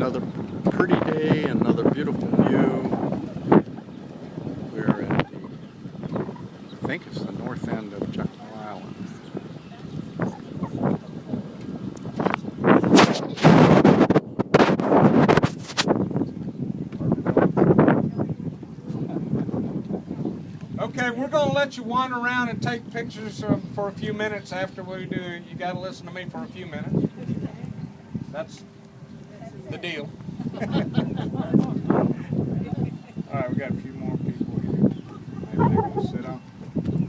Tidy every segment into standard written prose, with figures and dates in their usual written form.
another pretty day, another beautiful view. We're at I think it's the north end of Jekyll Island. Okay, we're going to let you wander around and take pictures for a few minutes after we do. You got to listen to me for a few minutes. That's the deal. All right, we got a few more people here. Maybe they're going to sit on.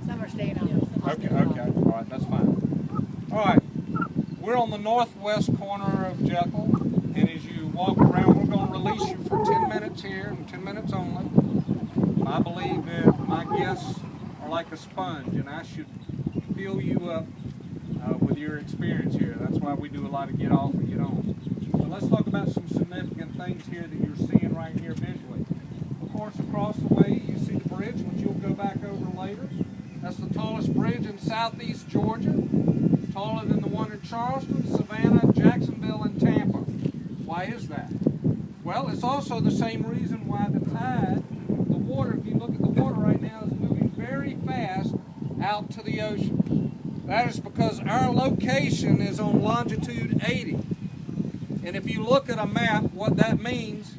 Some are staying on. Okay. All right, that's fine. All right, we're on the northwest corner of Jekyll, and as you walk around, we're going to release you for 10 minutes here, and 10 minutes only. I believe that my guests are like a sponge, and I should fill you up with your experience here. That's why we do a lot of get off and get on. So let's talk about some significant things here that you're seeing right here visually. Of course, across the way you see the bridge, which you'll go back over later. That's the tallest bridge in southeast Georgia, taller than the one in Charleston, Savannah, Jacksonville, and Tampa. Why is that? Well, it's also the same reason why the tide, the water, if you look at the water right now, is moving very fast out to the ocean. That is because our location is on longitude 80. And if you look at a map, what that means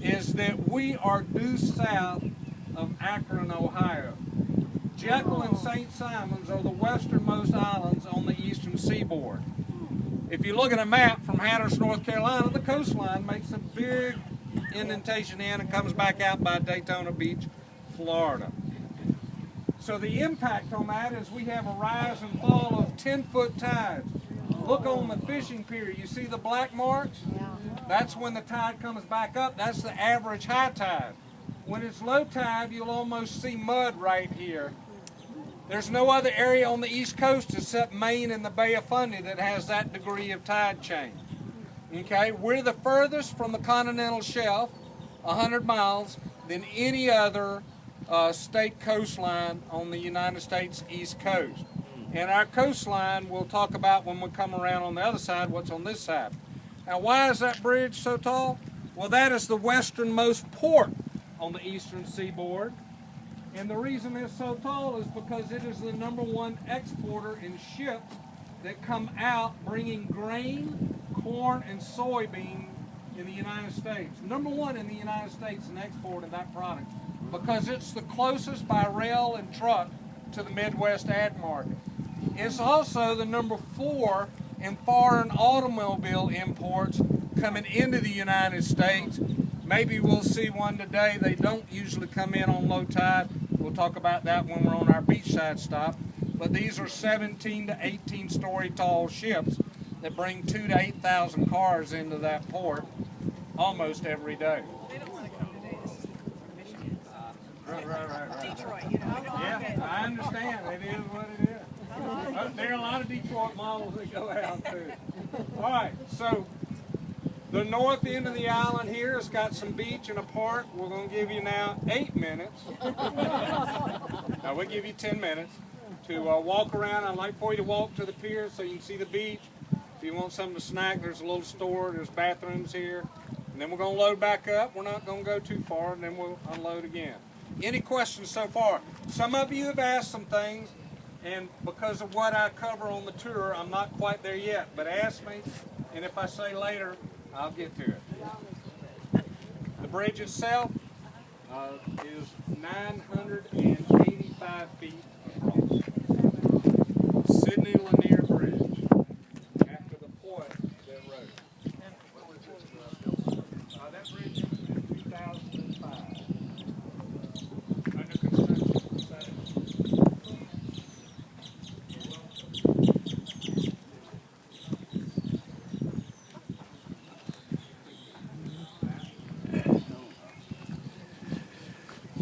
is that we are due south of Akron, Ohio. Jekyll and St. Simons are the westernmost islands on the eastern seaboard. If you look at a map from Hatters, North Carolina, the coastline makes a big indentation in and comes back out by Daytona Beach, Florida. So the impact on that is we have a rise and fall of 10-foot tides. Look on the fishing pier. You see the black marks? That's when the tide comes back up. That's the average high tide. When it's low tide, you'll almost see mud right here. There's no other area on the East Coast except Maine and the Bay of Fundy that has that degree of tide change. Okay, we're the furthest from the continental shelf, 100 miles, than any other state coastline on the United States East Coast. And our coastline we'll talk about when we come around on the other side, what's on this side. Now, why is that bridge so tall? Well, that is the westernmost port on the eastern seaboard. And the reason it's so tall is because it is the #1 exporter in ships that come out bringing grain, corn, and soybean in the United States. #1 in the United States in exporting that product because it's the closest by rail and truck to the Midwest ag market. It's also the #4 in foreign automobile imports coming into the United States. Maybe we'll see one today. They don't usually come in on low tide. We'll talk about that when we're on our beachside stop. But these are 17 to 18 story tall ships that bring 2,000 to 8,000 cars into that port almost every day. They don't want to come today. This is from Michigan. Right. Detroit, you know. Yeah, I understand. It is what it is. There are a lot of Detroit models that go out too. All right, so the north end of the island here has got some beach and a park. We're going to give you now 8 minutes. Now we'll give you 10 minutes to walk around. I'd like for you to walk to the pier so you can see the beach. If you want something to snack, there's a little store. There's bathrooms here. And then we're going to load back up. We're not going to go too far, and then we'll unload again. Any questions so far? Some of you have asked some things, and because of what I cover on the tour, I'm not quite there yet. But ask me, and if I say later, I'll get to it. The bridge itself is 985 feet across. Sydney Lanier Bridge, after the point that road. That bridge was in 2005. Under construction.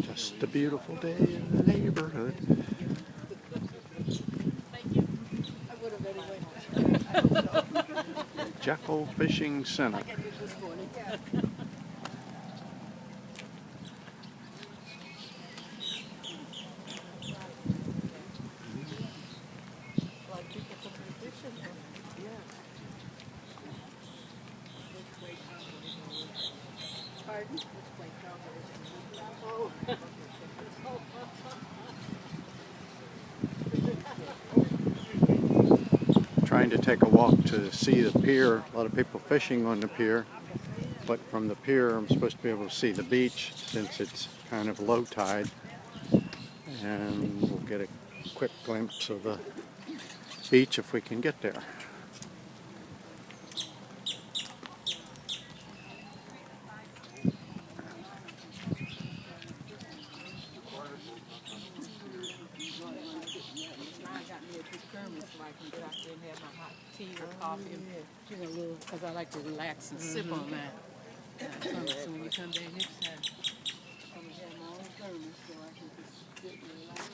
Just a beautiful day in the neighborhood. Thank you. I would have anyway. Jekyll Fishing Center. I got it this morning. Like people come to the fishing. Yeah. take a walk to see the pier. A lot of people fishing on the pier, but from the pier I'm supposed to be able to see the beach since it's kind of low tide, and we'll get a quick glimpse of the beach if we can get there. Because I like to relax and sip on that. So when you come back next time, I'm going to have my own thermos so I can just sit and relax.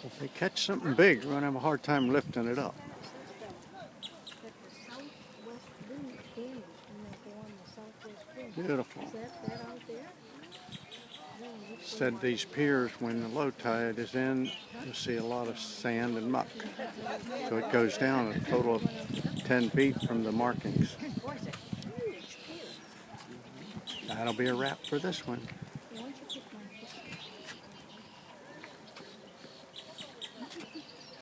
If they catch something big, we're going to have a hard time lifting it up. Beautiful. Said these piers, when the low tide is in, you'll see a lot of sand and muck. So it goes down a total of 10 feet from the markings. That'll be a wrap for this one.